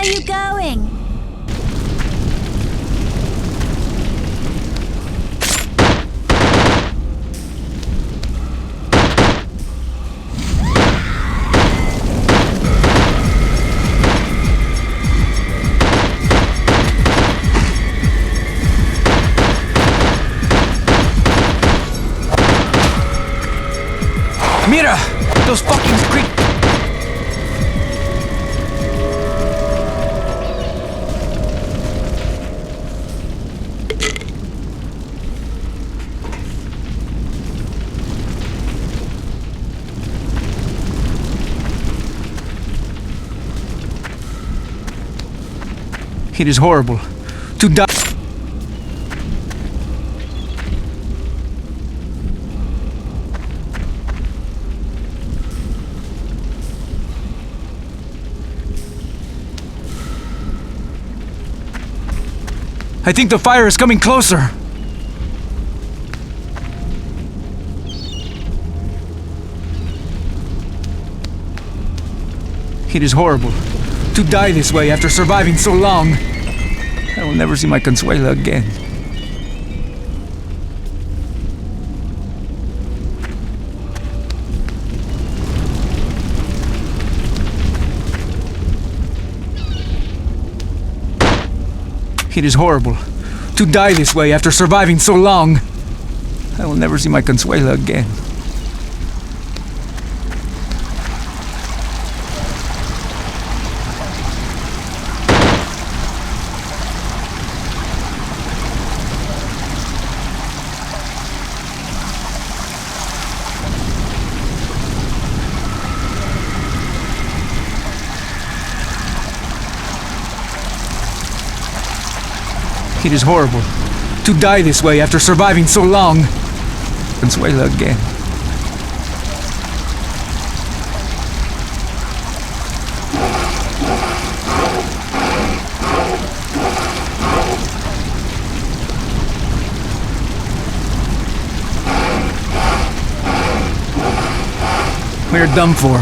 are you going? Mira! Those fucking creep... It is horrible to die. I think the fire is coming closer. It is horrible to die this way after surviving so long. I will never see my Consuela again. It is horrible to die this way after surviving so long. I will never see my Consuela again. It is horrible to die this way after surviving so long. Consuela again. We're done for.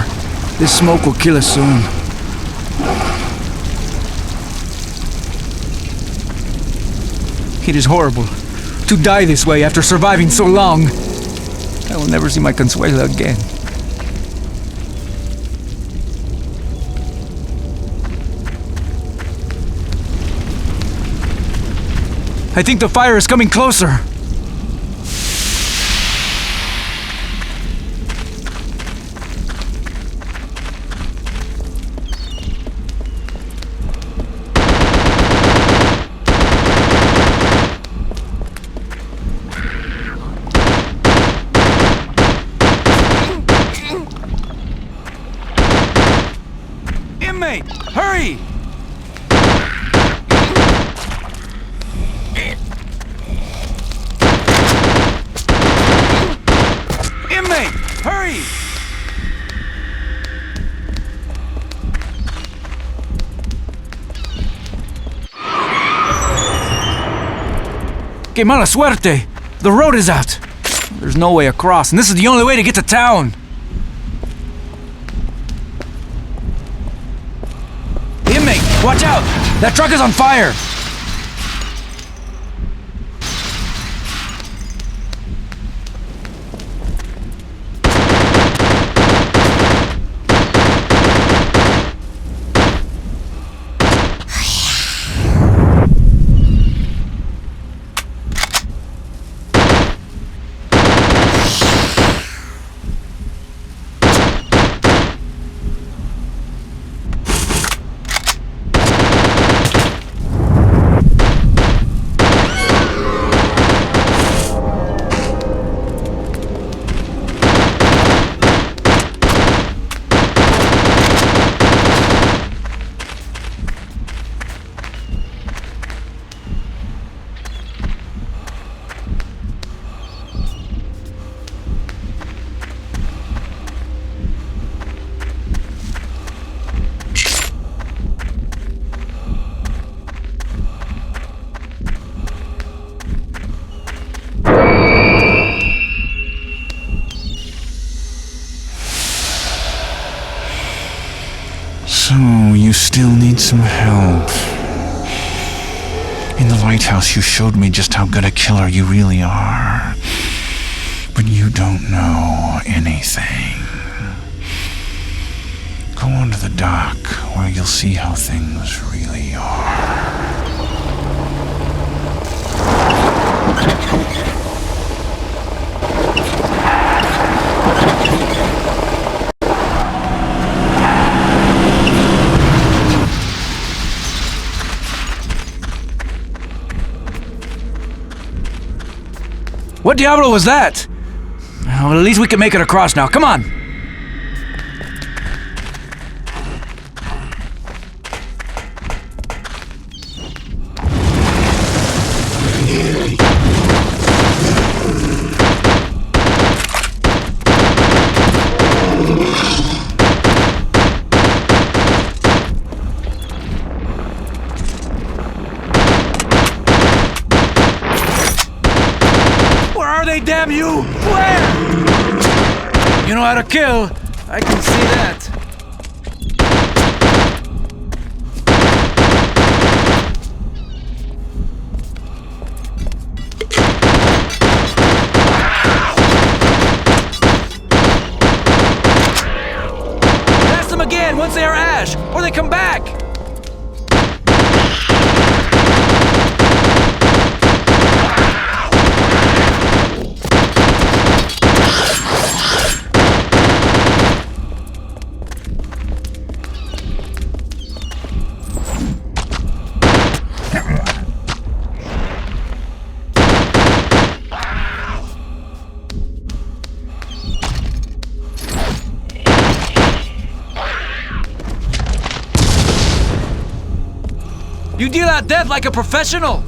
This smoke will kill us soon. It is horrible to die this way after surviving so long. I will never see my Consuela again. I think the fire is coming closer. Inmate, hurry! Inmate, hurry! Que mala suerte! The road is out! There's no way across, and this is the only way to get to town! Inmate, watch out! That truck is on fire! So, you still need some help. In the lighthouse, you showed me just how good a killer you really are. But you don't know anything. Go on to the dock, where you'll see how things really are. What diablo was that? Well, at least we can make it across now. Come on! Damn you! Where? You know how to kill. I can see that. Blast them again once they are ash, or they come back. You deal out death like a professional!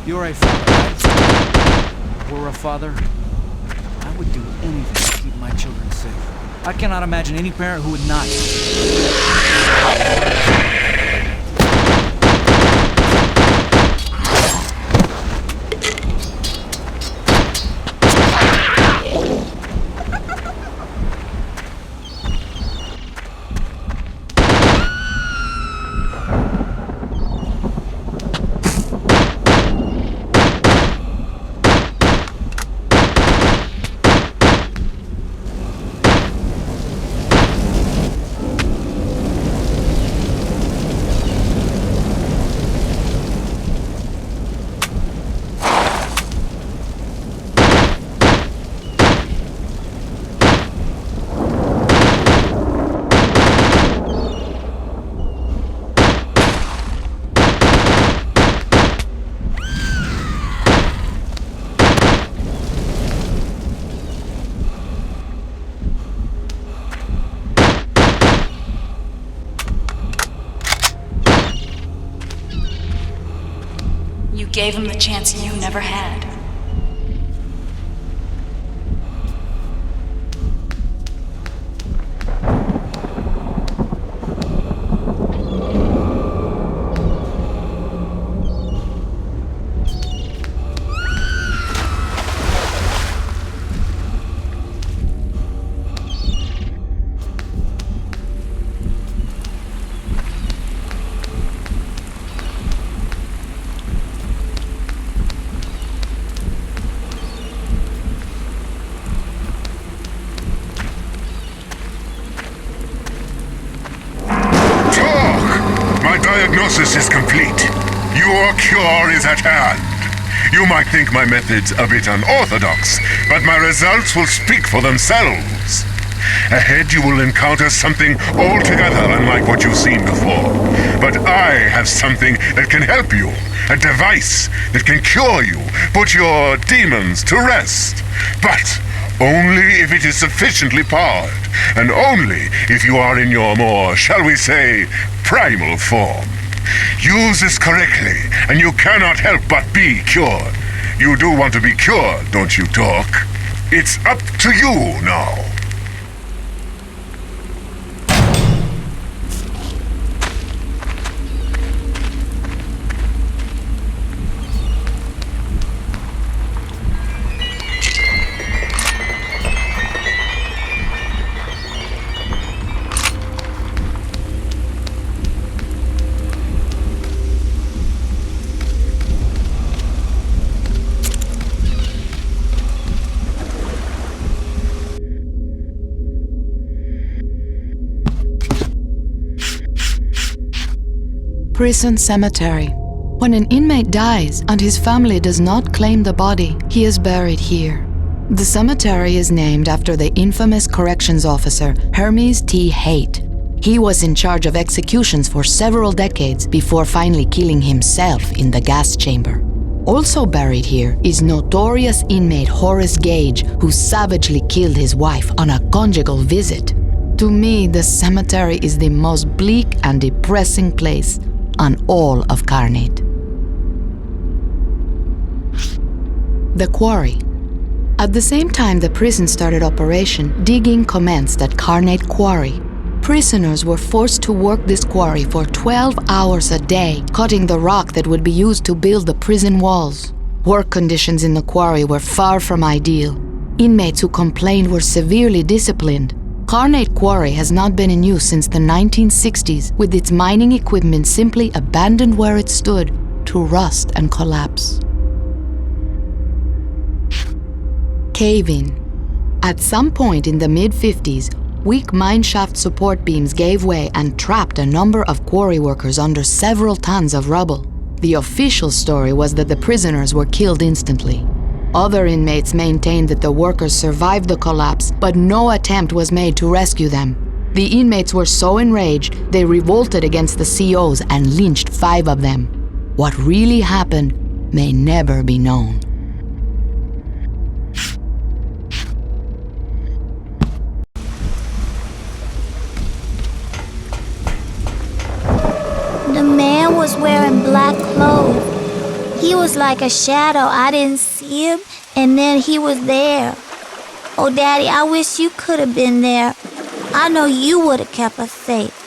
You're a father, right? We're a father. I would do anything to keep my children safe. I cannot imagine any parent who would not. You gave him the chance you never had. Diagnosis is complete. Your cure is at hand. You might think my methods a bit unorthodox, but my results will speak for themselves. Ahead you will encounter something altogether unlike what you've seen before. But I have something that can help you. A device that can cure you, put your demons to rest. But only if it is sufficiently powered, and only if you are in your more, shall we say, primal form. Use this correctly, and you cannot help but be cured. You do want to be cured, don't you, Dork? It's up to you now. Prison cemetery. When an inmate dies and his family does not claim the body, he is buried here. The cemetery is named after the infamous corrections officer Hermes T. Haight. He was in charge of executions for several decades before finally killing himself in the gas chamber. Also buried here is notorious inmate Horace Gage, who savagely killed his wife on a conjugal visit. To me, the cemetery is the most bleak and depressing place on all of Carnate. The Quarry. At the same time the prison started operation, digging commenced at Carnate Quarry. Prisoners were forced to work this quarry for 12 hours a day, cutting the rock that would be used to build the prison walls. Work conditions in the quarry were far from ideal. Inmates who complained were severely disciplined. Carnate Quarry has not been in use since the 1960s, with its mining equipment simply abandoned where it stood to rust and collapse. Cave-in. At some point in the mid-50s, weak mineshaft support beams gave way and trapped a number of quarry workers under several tons of rubble. The official story was that the prisoners were killed instantly. Other inmates maintained that the workers survived the collapse, but no attempt was made to rescue them. The inmates were so enraged, they revolted against the COs and lynched 5 of them. What really happened may never be known. The man was wearing black clothes. He was like a shadow. I didn't see him, and then he was there. Oh, Daddy, I wish you could have been there. I know you would have kept us safe.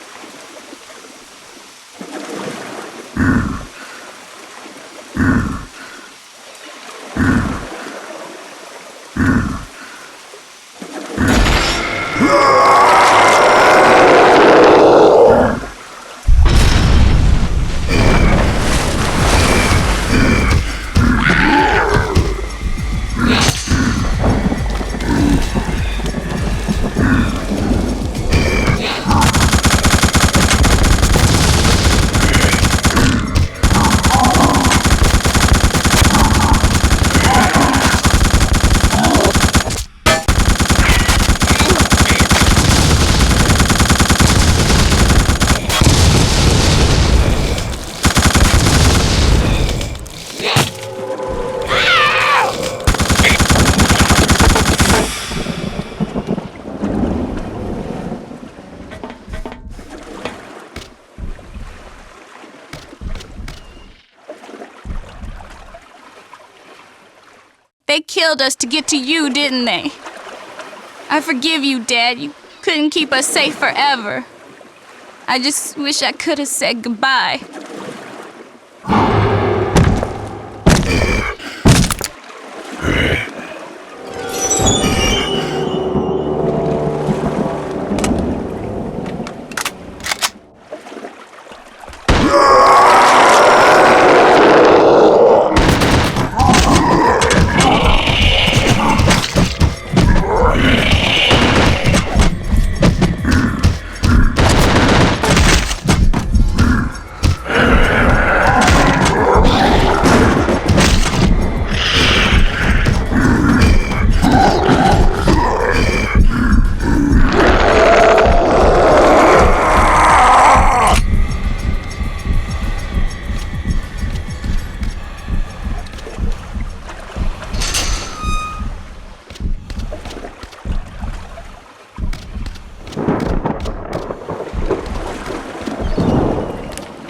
They killed us to get to you, didn't they? I forgive you, Dad. You couldn't keep us safe forever. I just wish I could have said goodbye.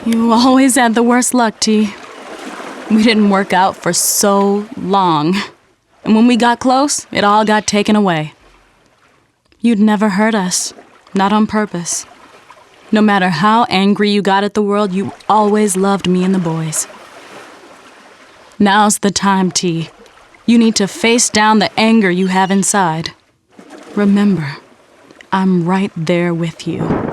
You always had the worst luck, T. We didn't work out for so long. And when we got close, it all got taken away. You'd never hurt us, not on purpose. No matter how angry you got at the world, you always loved me and the boys. Now's the time, T. You need to face down the anger you have inside. Remember, I'm right there with you.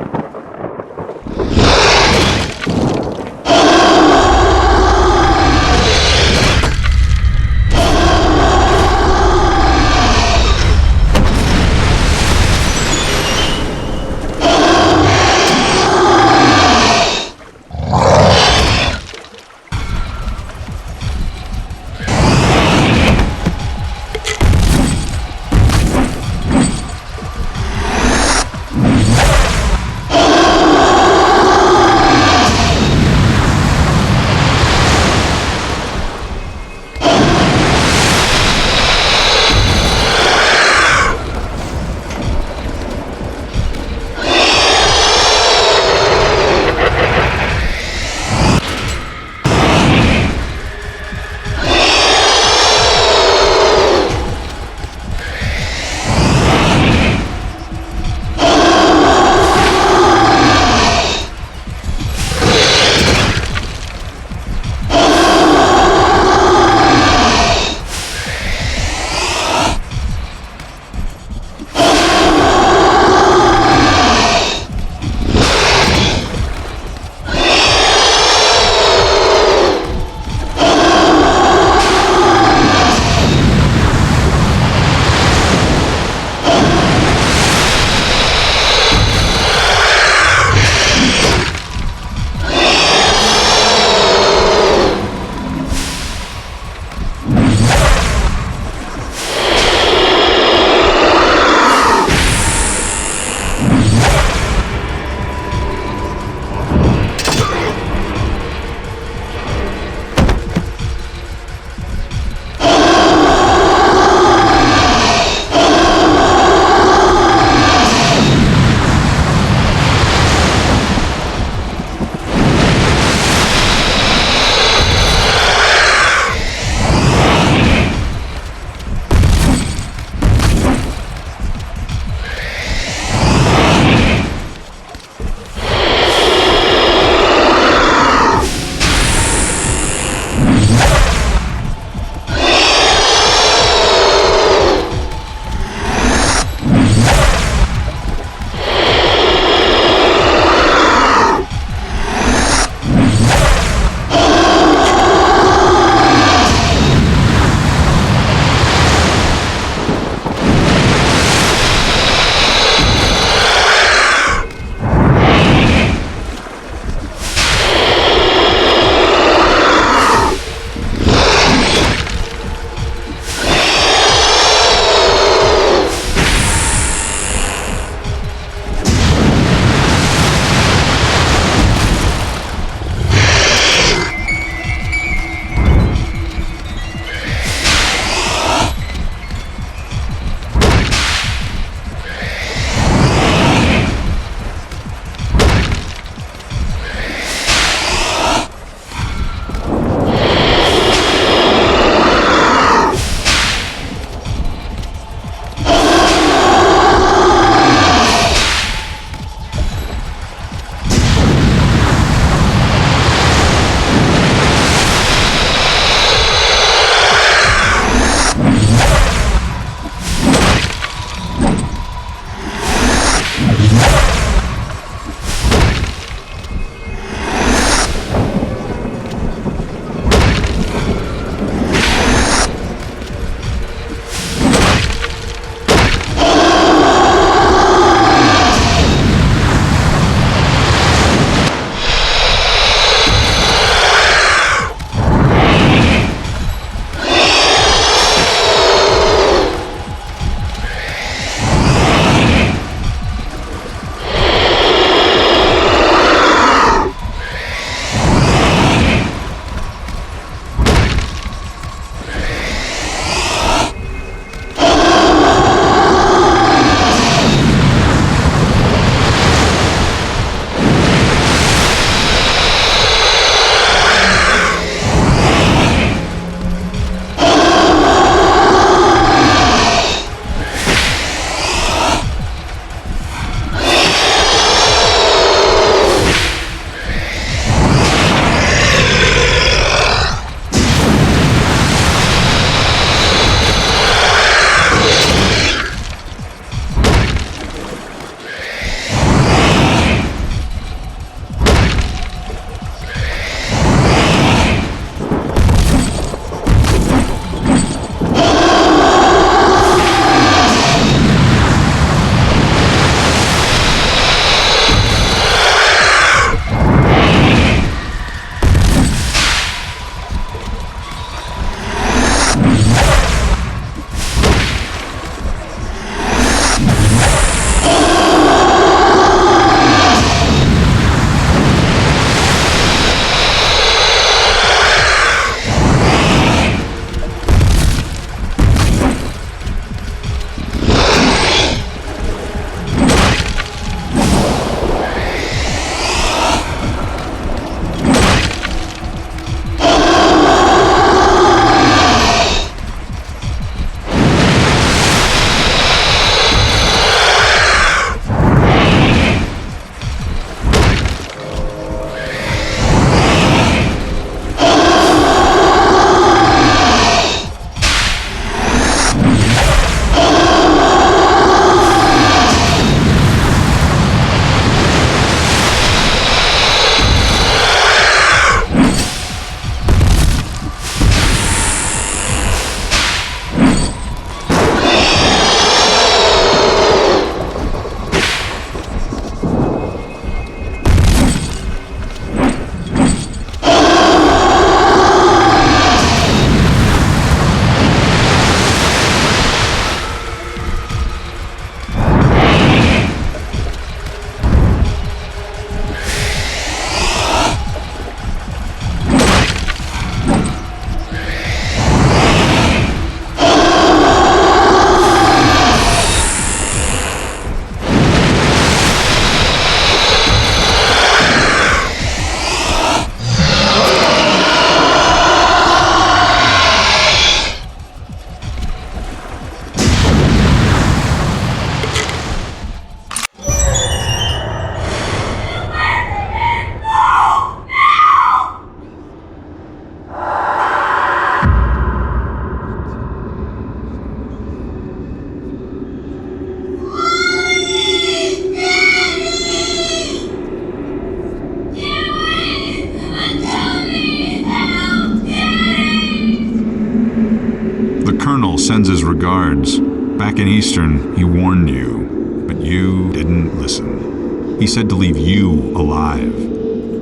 guards. Back in Eastern, he warned you, but you didn't listen. He said to leave you alive.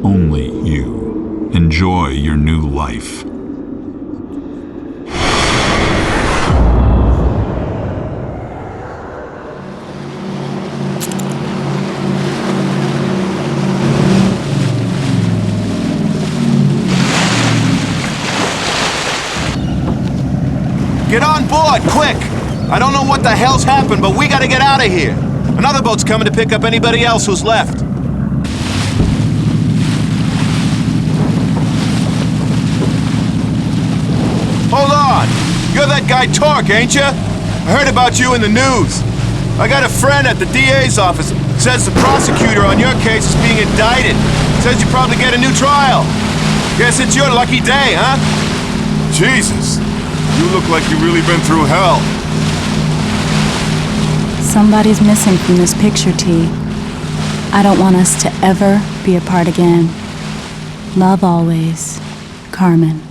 Only you. Enjoy your new life. Get on board, quick! I don't know what the hell's happened, but we gotta get out of here. Another boat's coming to pick up anybody else who's left. Hold on! You're that guy Torque, ain't ya? I heard about you in the news. I got a friend at the DA's office. Says the prosecutor on your case is being indicted. Says you probably get a new trial. Guess it's your lucky day, huh? Jesus. You look like you've really been through hell. Somebody's missing from this picture, T. I don't want us to ever be apart again. Love always, Carmen.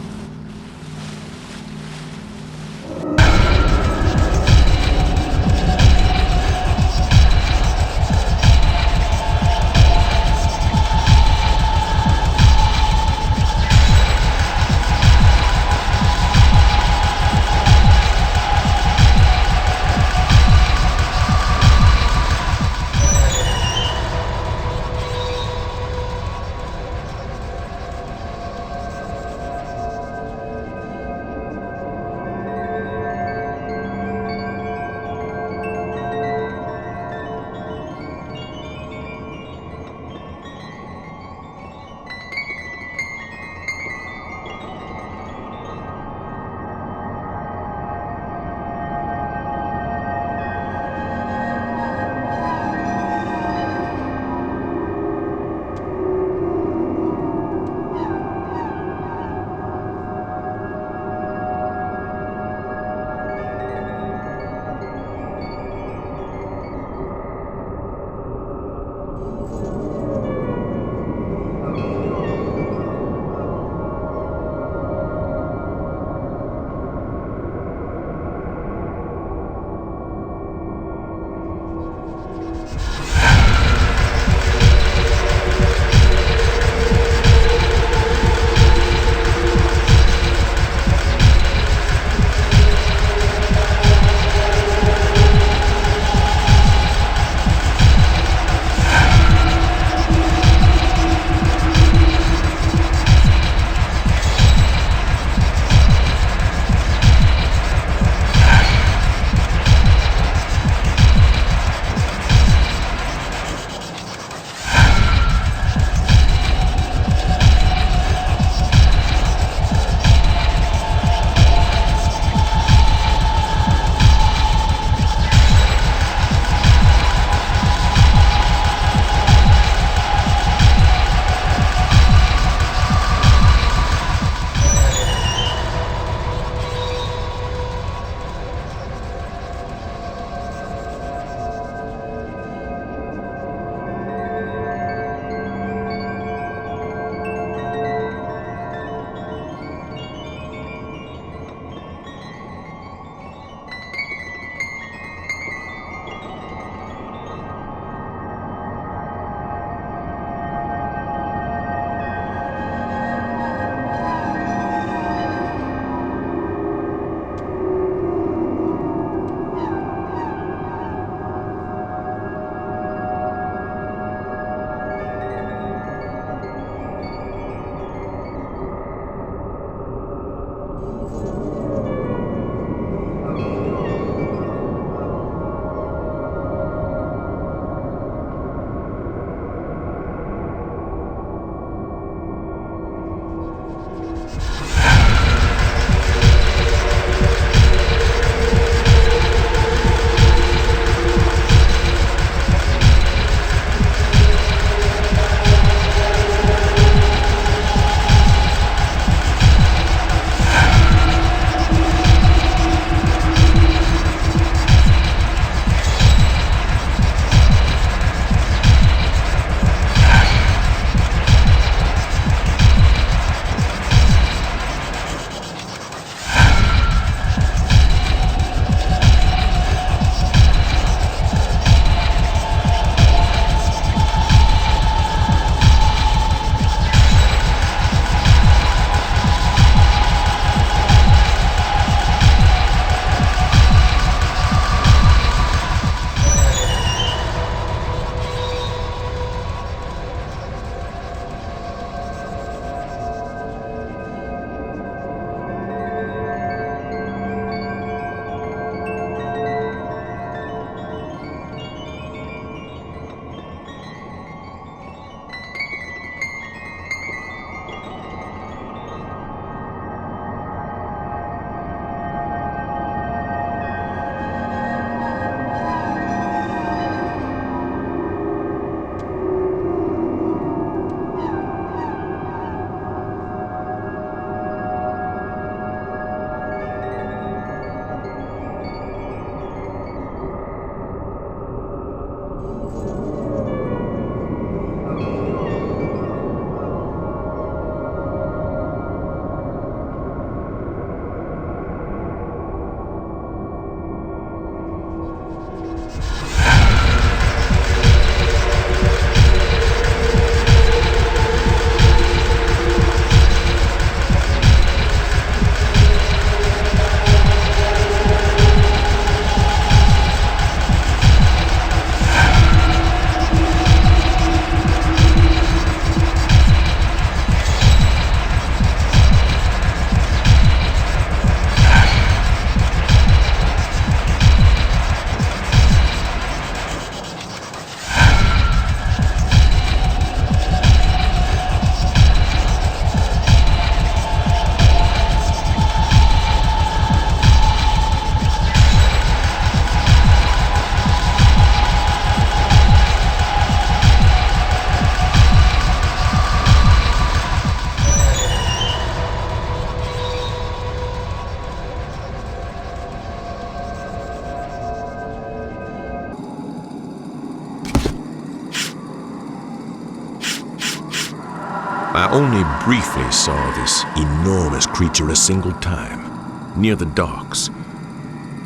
I only briefly saw this enormous creature a single time, near the docks.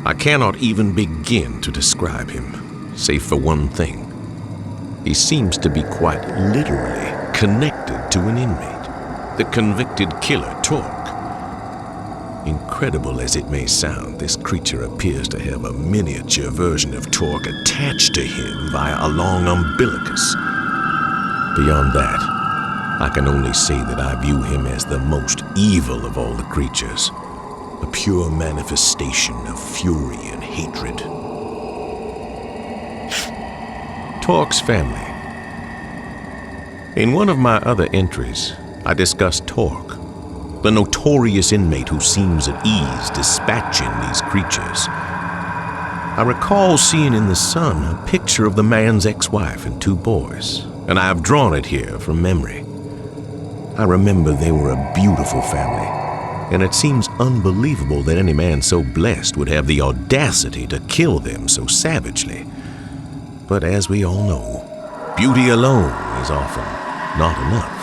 I cannot even begin to describe him, save for one thing. He seems to be quite literally connected to an inmate, the convicted killer, Torque. Incredible as it may sound, this creature appears to have a miniature version of Torque attached to him via a long umbilicus. Beyond that, I can only say that I view him as the most evil of all the creatures, a pure manifestation of fury and hatred. Torque's family. In one of my other entries, I discussed Torque, the notorious inmate who seems at ease dispatching these creatures. I recall seeing in the sun a picture of the man's ex-wife and 2 boys, and I have drawn it here from memory. I remember they were a beautiful family, and it seems unbelievable that any man so blessed would have the audacity to kill them so savagely. But as we all know, beauty alone is often not enough.